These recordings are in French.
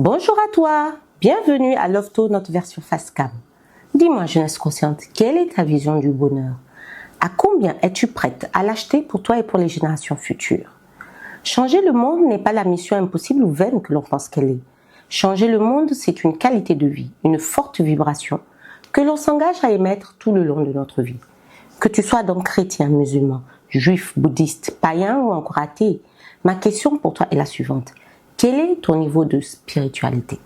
Bonjour à toi, bienvenue à Lofto, notre version face cam. Dis-moi, jeunesse consciente, quelle est ta vision du bonheur? À combien es-tu prête à l'acheter pour toi et pour les générations futures? Changer le monde n'est pas la mission impossible ou vaine que l'on pense qu'elle est. Changer le monde, c'est une qualité de vie, une forte vibration que l'on s'engage à émettre tout le long de notre vie. Que tu sois donc chrétien, musulman, juif, bouddhiste, païen ou encore athée, ma question pour toi est la suivante. Quel est ton niveau de spiritualité?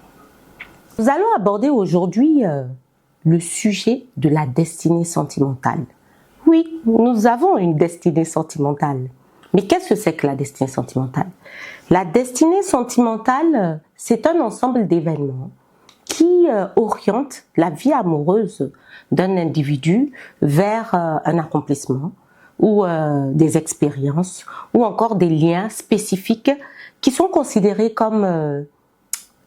Nous allons aborder aujourd'hui le sujet de la destinée sentimentale. Oui, nous avons une destinée sentimentale. Mais qu'est-ce que c'est que la destinée sentimentale? La destinée sentimentale, c'est un ensemble d'événements qui orientent la vie amoureuse d'un individu vers un accomplissement ou des expériences ou encore des liens spécifiques qui sont considérés comme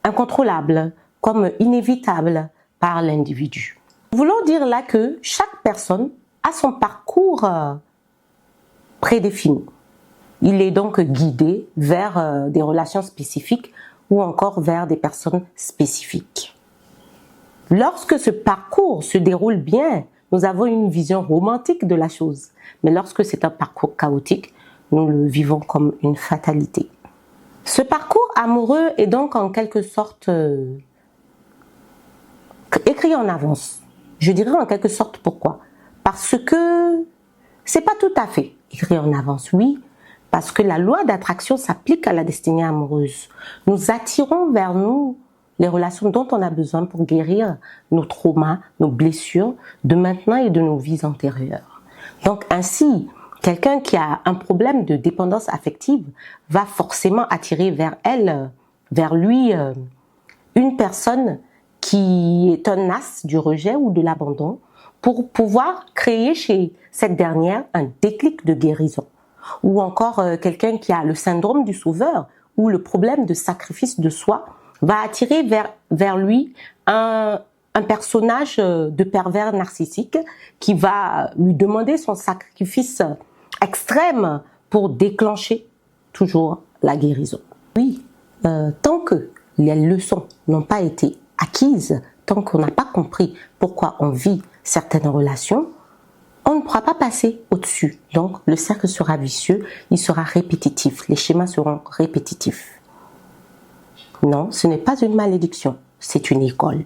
incontrôlables, comme inévitables par l'individu. Nous voulons dire là que chaque personne a son parcours prédéfini. Il est donc guidé vers des relations spécifiques ou encore vers des personnes spécifiques. Lorsque ce parcours se déroule bien, nous avons une vision romantique de la chose. Mais lorsque c'est un parcours chaotique, nous le vivons comme une fatalité. Ce parcours amoureux est donc en quelque sorte écrit en avance. Je dirais en quelque sorte pourquoi? Parce que c'est pas tout à fait écrit en avance, oui, parce que la loi d'attraction s'applique à la destinée amoureuse. Nous attirons vers nous les relations dont on a besoin pour guérir nos traumas, nos blessures de maintenant et de nos vies antérieures. Donc ainsi, quelqu'un qui a un problème de dépendance affective va forcément attirer vers lui, une personne qui est un as du rejet ou de l'abandon pour pouvoir créer chez cette dernière un déclic de guérison. Ou encore quelqu'un qui a le syndrome du sauveur ou le problème de sacrifice de soi va attirer vers lui un personnage de pervers narcissique qui va lui demander son sacrifice extrême pour déclencher toujours la guérison. Oui, tant que les leçons n'ont pas été acquises, tant qu'on n'a pas compris pourquoi on vit certaines relations, on ne pourra pas passer au-dessus. Donc, le cercle sera vicieux, il sera répétitif, les schémas seront répétitifs. Non, ce n'est pas une malédiction, c'est une école.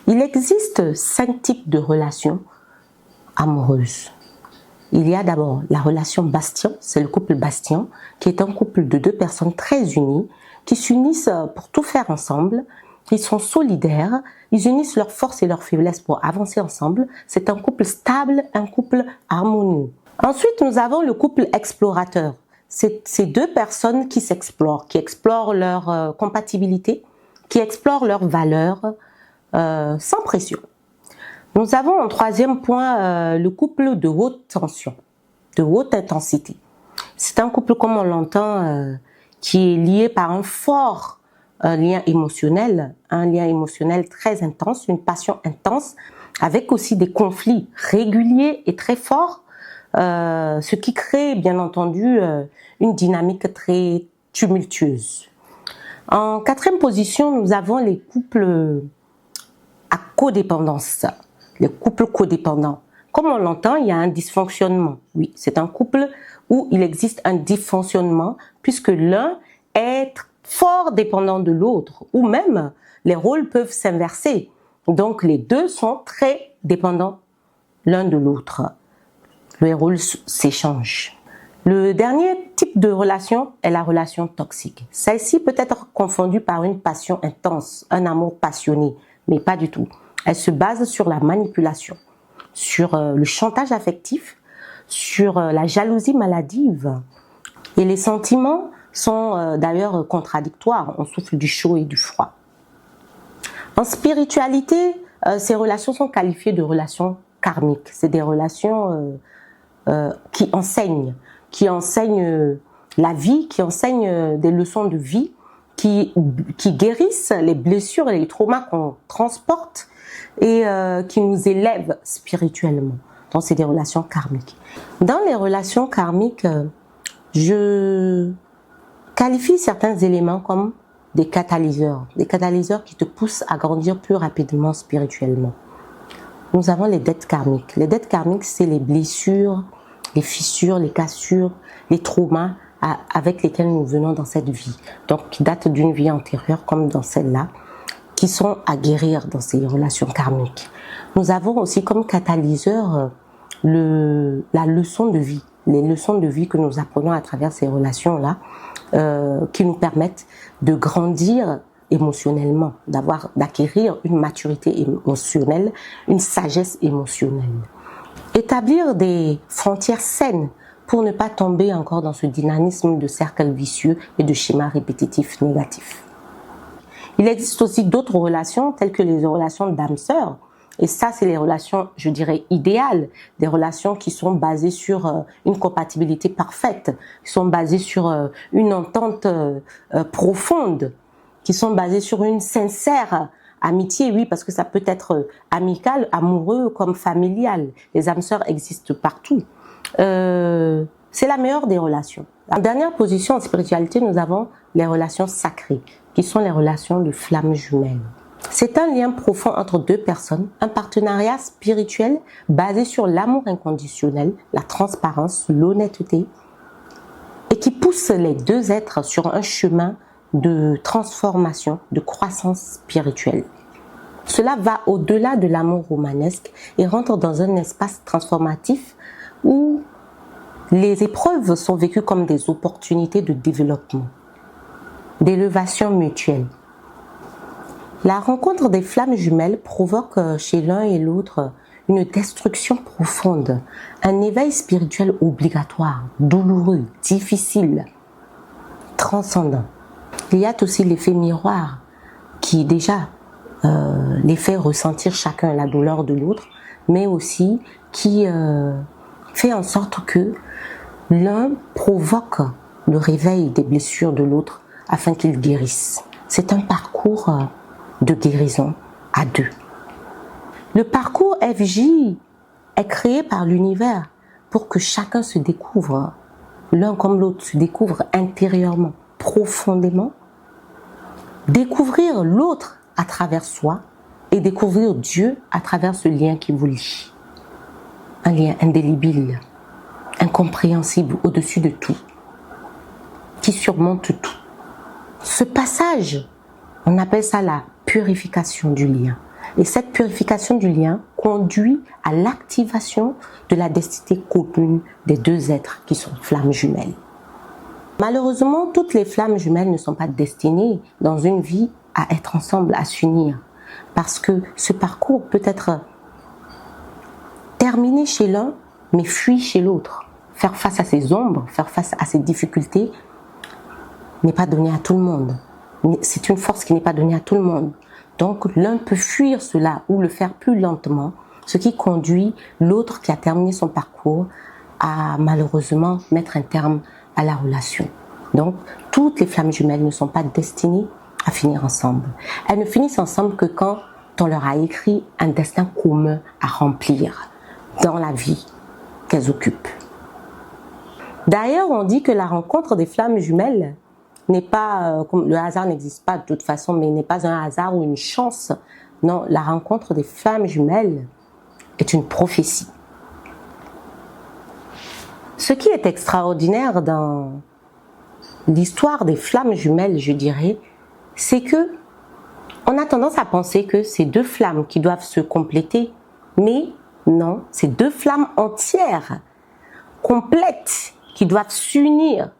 Il existe 5 types de relations amoureuses. Il y a d'abord la relation Bastien, c'est le couple Bastien, qui est un couple de 2 personnes très unies, qui s'unissent pour tout faire ensemble. Ils sont solidaires, ils unissent leurs forces et leurs faiblesses pour avancer ensemble. C'est un couple stable, un couple harmonieux. Ensuite, nous avons le couple explorateur. C'est ces 2 personnes qui s'explorent, qui explorent leur compatibilité, qui explorent leurs valeurs sans pression. Nous avons en 3e point le couple de haute tension, de haute intensité. C'est un couple, comme on l'entend, qui est lié par un fort lien émotionnel, un lien émotionnel très intense, une passion intense, avec aussi des conflits réguliers et très forts, ce qui crée bien entendu une dynamique très tumultueuse. En 4e position, nous avons les couples à codépendance, les couples codépendants. Comme on l'entend, il y a un dysfonctionnement. Oui, c'est un couple où il existe un dysfonctionnement puisque l'un est fort dépendant de l'autre, ou même les rôles peuvent s'inverser. Donc les 2 sont très dépendants l'un de l'autre. Les rôles s'échangent. Le dernier type de relation est la relation toxique. Celle-ci peut être confondue par une passion intense, un amour passionné, mais pas du tout. Elle se base sur la manipulation, sur le chantage affectif, sur la jalousie maladive. Et les sentiments sont d'ailleurs contradictoires. On souffle du chaud et du froid. En spiritualité, ces relations sont qualifiées de relations karmiques. C'est des relations qui enseignent la vie, qui enseignent des leçons de vie, qui guérissent les blessures et les traumas qu'on transporte et qui nous élèvent spirituellement. Donc, c'est des relations karmiques. Dans les relations karmiques, je qualifie certains éléments comme des catalyseurs qui te poussent à grandir plus rapidement spirituellement. Nous avons les dettes karmiques. Les dettes karmiques, c'est les blessures, les fissures, les cassures, les traumas avec lesquels nous venons dans cette vie. Donc, qui datent d'une vie antérieure comme dans celle-là, qui sont à guérir dans ces relations karmiques. Nous avons aussi comme catalyseur la leçon de vie, les leçons de vie que nous apprenons à travers ces relations-là, qui nous permettent de grandir émotionnellement, d'acquérir une maturité émotionnelle, une sagesse émotionnelle. Établir des frontières saines pour ne pas tomber encore dans ce dynamisme de cercle vicieux et de schémas répétitifs négatifs. Il existe aussi d'autres relations telles que les relations d'âme-sœur. Et ça, c'est les relations, je dirais, idéales, des relations qui sont basées sur une compatibilité parfaite, qui sont basées sur une entente profonde, qui sont basées sur une sincère amitié, oui, parce que ça peut être amical, amoureux, comme familial. Les âmes sœurs existent partout. C'est la meilleure des relations. En dernière position en spiritualité, nous avons les relations sacrées, qui sont les relations de flammes jumelles. C'est un lien profond entre deux personnes, un partenariat spirituel basé sur l'amour inconditionnel, la transparence, l'honnêteté, et qui pousse les deux êtres sur un chemin de transformation, de croissance spirituelle. Cela va au-delà de l'amour romanesque et rentre dans un espace transformatif où les épreuves sont vécues comme des opportunités de développement, d'élévation mutuelle. La rencontre des flammes jumelles provoque chez l'un et l'autre une destruction profonde, un éveil spirituel obligatoire, douloureux, difficile, transcendant. Il y a aussi l'effet miroir qui déjà les fait ressentir chacun la douleur de l'autre, mais aussi qui fait en sorte que l'un provoque le réveil des blessures de l'autre afin qu'il guérisse. C'est un parcours de guérison à deux. Le parcours FJ est créé par l'univers pour que chacun se découvre, l'un comme l'autre se découvre intérieurement, profondément, découvrir l'autre à travers soi et découvrir Dieu à travers ce lien qui vous lie. Un lien indélébile, incompréhensible au-dessus de tout, qui surmonte tout. Ce passage, on appelle ça la purification du lien. Et cette purification du lien conduit à l'activation de la destinée commune des deux êtres qui sont flammes jumelles. Malheureusement, toutes les flammes jumelles ne sont pas destinées dans une vie à être ensemble, à s'unir. Parce que ce parcours peut être terminé chez l'un, mais fui chez l'autre. Faire face à ses ombres, faire face à ses difficultés n'est pas donné à tout le monde. C'est une force qui n'est pas donnée à tout le monde. Donc l'un peut fuir cela ou le faire plus lentement, ce qui conduit l'autre qui a terminé son parcours à malheureusement mettre un terme à la relation. Donc toutes les flammes jumelles ne sont pas destinées à finir ensemble. Elles ne finissent ensemble que quand on leur a écrit un destin commun à remplir dans la vie qu'elles occupent. D'ailleurs, on dit que la rencontre des flammes jumelles n'est pas, comme le hasard n'existe pas de toute façon, mais n'est pas un hasard ou une chance. Non, la rencontre des flammes jumelles est une prophétie. Ce qui est extraordinaire dans l'histoire des flammes jumelles, je dirais, c'est que on a tendance à penser que c'est deux flammes qui doivent se compléter, mais non, c'est deux flammes entières, complètes, qui doivent s'unir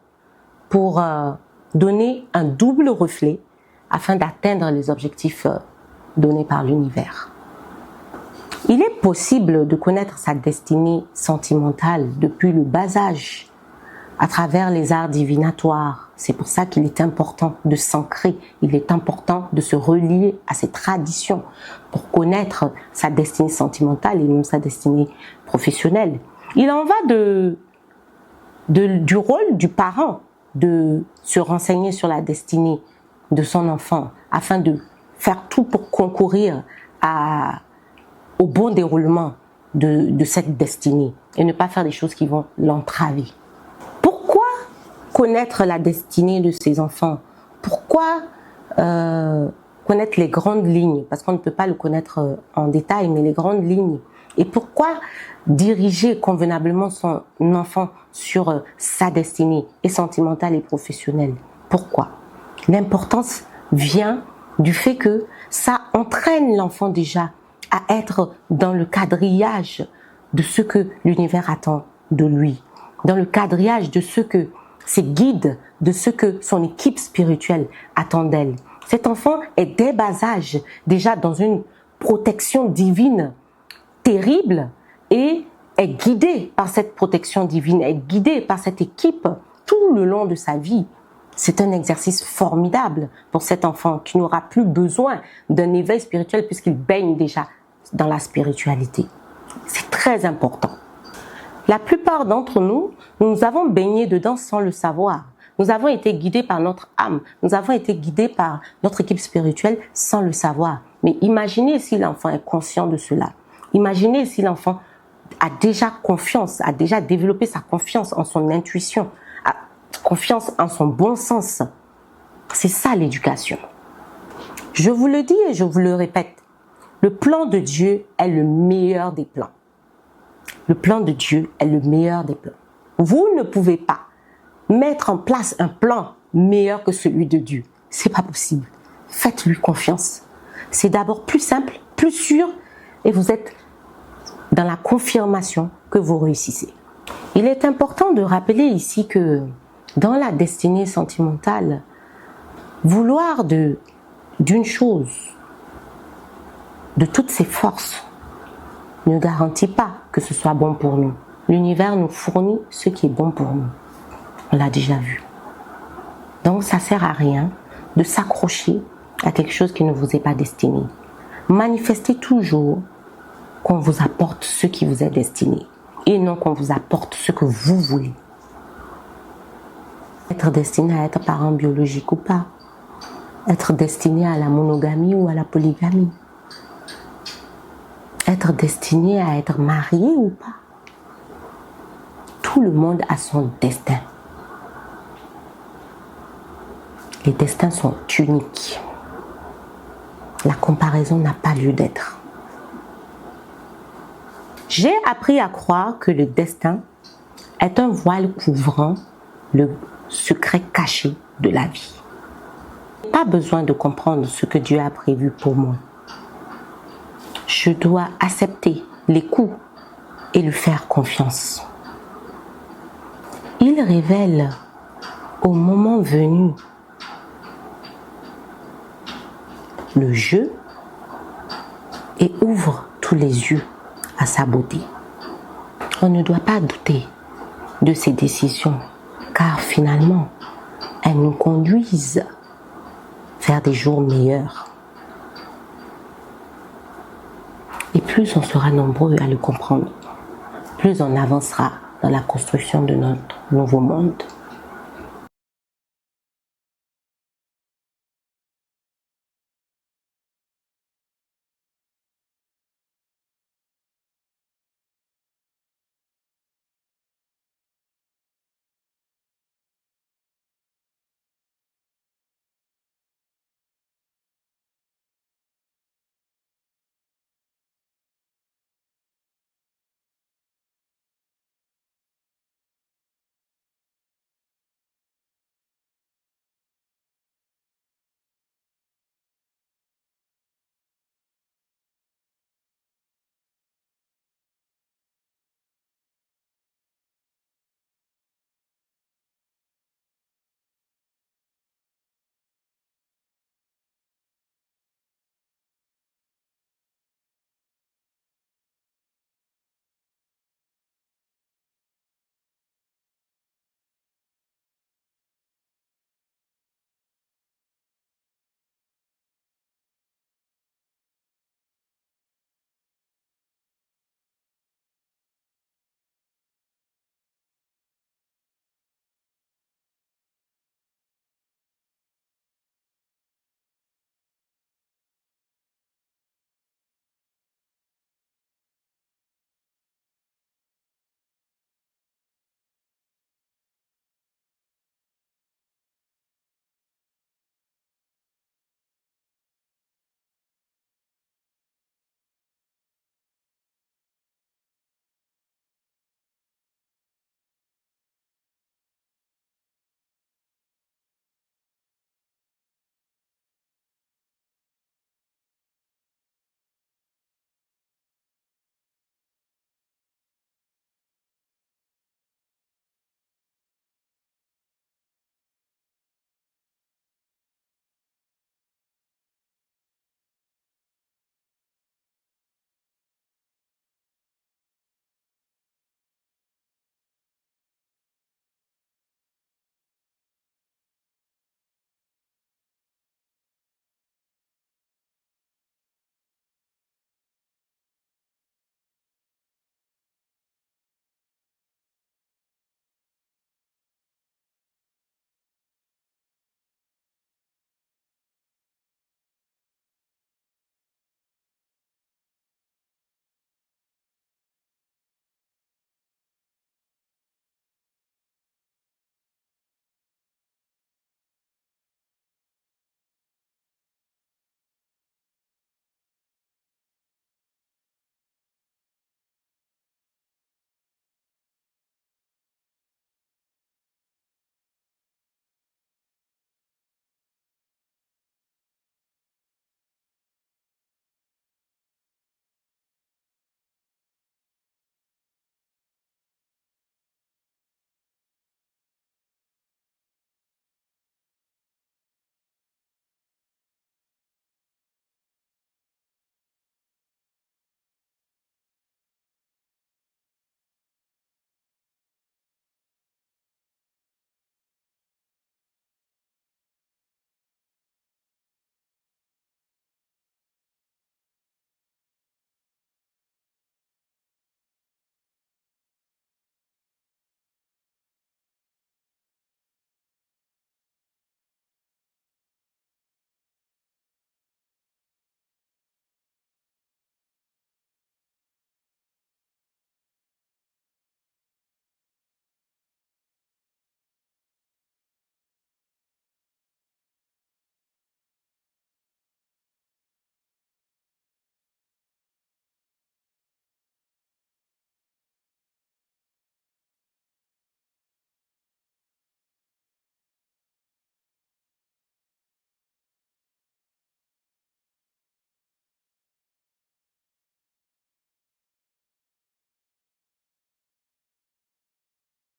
pour donner un double reflet afin d'atteindre les objectifs donnés par l'univers. Il est possible de connaître sa destinée sentimentale depuis le bas âge à travers les arts divinatoires. C'est pour ça qu'il est important de s'ancrer, il est important de se relier à ses traditions pour connaître sa destinée sentimentale et même sa destinée professionnelle. Il en va du rôle du parent de se renseigner sur la destinée de son enfant afin de faire tout pour concourir au bon déroulement de cette destinée et ne pas faire des choses qui vont l'entraver. Pourquoi connaître la destinée de ses enfants? Pourquoi connaître les grandes lignes, parce qu'on ne peut pas le connaître en détail, mais les grandes lignes. Et pourquoi diriger convenablement son enfant sur sa destinée et sentimentale et professionnelle? Pourquoi? L'importance vient du fait que ça entraîne l'enfant déjà à être dans le quadrillage de ce que l'univers attend de lui, dans le quadrillage de ce que ses guides, de ce que son équipe spirituelle attend d'elle. Cet enfant est dès bas âge déjà dans une protection divine terrible et est guidé par cette protection divine, est guidé par cette équipe tout le long de sa vie. C'est un exercice formidable pour cet enfant qui n'aura plus besoin d'un éveil spirituel puisqu'il baigne déjà dans la spiritualité. C'est très important. La plupart d'entre nous, nous avons baigné dedans sans le savoir. Nous avons été guidés par notre âme. Nous avons été guidés par notre équipe spirituelle sans le savoir. Mais imaginez si l'enfant est conscient de cela. Imaginez si l'enfant a déjà confiance, a déjà développé sa confiance en son intuition, a confiance en son bon sens. C'est ça l'éducation. Je vous le dis et je vous le répète. Le plan de Dieu est le meilleur des plans. Le plan de Dieu est le meilleur des plans. Vous ne pouvez pas mettre en place un plan meilleur que celui de Dieu. C'est pas possible. Faites-lui confiance. C'est d'abord plus simple, plus sûr, et vous êtes dans la confirmation que vous réussissez. Il est important de rappeler ici que dans la destinée sentimentale, vouloir d'une chose, de toutes ses forces, ne garantit pas que ce soit bon pour nous. L'univers nous fournit ce qui est bon pour nous. On l'a déjà vu. Donc ça ne sert à rien de s'accrocher à quelque chose qui ne vous est pas destiné. Manifestez toujours qu'on vous apporte ce qui vous est destiné et non qu'on vous apporte ce que vous voulez. Être destiné à être parent biologique ou pas. Être destiné à la monogamie ou à la polygamie. Être destiné à être marié ou pas. Tout le monde a son destin. Les destins sont uniques. La comparaison n'a pas lieu d'être. J'ai appris à croire que le destin est un voile couvrant le secret caché de la vie. Pas besoin de comprendre ce que Dieu a prévu pour moi. Je dois accepter les coups et lui faire confiance. Il révèle au moment venu le jeu et ouvre tous les yeux à sa beauté. On ne doit pas douter de ses décisions, car finalement, elles nous conduisent vers des jours meilleurs. Et plus on sera nombreux à le comprendre, plus on avancera dans la construction de notre nouveau monde.